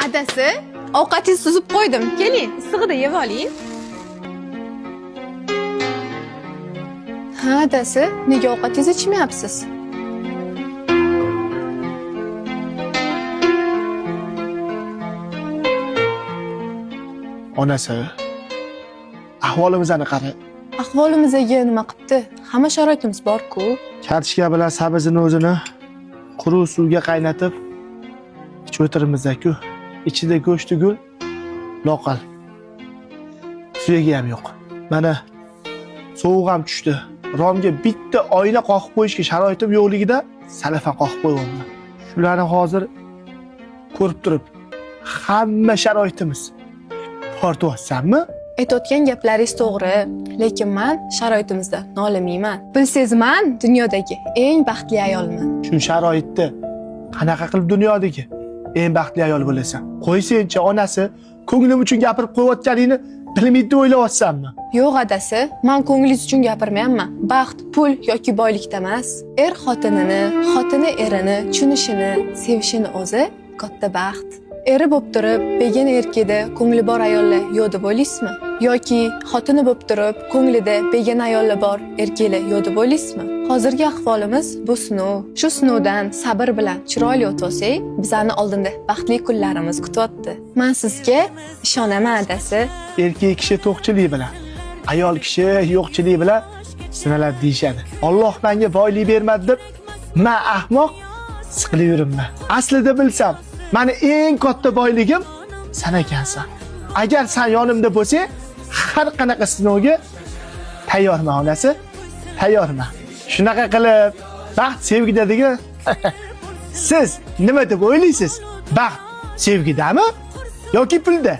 Adasi, ovqatingizni suzib qo'ydim. Keling, issig'ida yeb oling. Ha, adasi, nega ovqatingizni ichmayapsiz? Onasi, ahvolimizni qara. Ahvolimizga nima qilibdi? Hamma sharoitimiz bor-ku. Kartoshka bilan sabzini o'zini quruq suvga qaynatib ichib o'tiribmiz-ku. Ichida go'shti gul, loqal. Suyagi ham yo'q. Mana sovuq ham tushdi. Romga bitta oyna qoqib qo'yishga sharoitim yo'qligida salafan qoqib qo'yganman. Shularni hozir ko'rib turib, hamma sharoitimiz portayapsanmi? Aytayotgan gaplaringiz to'g'ri, lekin men sharoitimizda nolimayman. Bilsangiz, men dunyodagi eng baxtli ayolman. Shu sharoitda qanaqa qilib dunyodagi eng baxtli ayol bo'lasan? Qo'ysenchi onasi, ko'nglim uchun gapirib qo'yayotganingni bilmaydi o'ylayapsanmi? Yo'q adasi, men ko'nglingiz uchun gapirmayapman. Baxt pul yoki boylikda emas. Er xotinini, xotini erini tushunishini, sevishini o'zi katta baxt. Eri bo'lib turib, begona erkakda ko'ngli bor ayollar yo'q deb o'ylaysizmi? Yoki xotini bo'lib turib, ko'nglida begona ayollar bor erkaklar yo'q deb o'ylaysizmi? Hozirgi ahvolimiz bu sinov. Shu sinovdan sabr bilan chiroyli o'tsak, bizani oldinda baxtli kunlarimiz kutyapti. Men sizga ishonaman adasi. Erkak kishi to'qchilik bilan, ayol kishi yo'qchilik bilan sinaladi deyshadi. Alloh menga boylik bermadi deb men ahmoq siqilib yuribman. Aslida bilsam, meni eng katta boyligim sen ekansan. Agar sen yonimda bo'lsang, har qanaqa sinovga tayyorman onasi, tayyorman. Shunaqa qilib, baxt sevgida degan siz nima deb o'ylaysiz? Baxt sevgidami yoki pulda?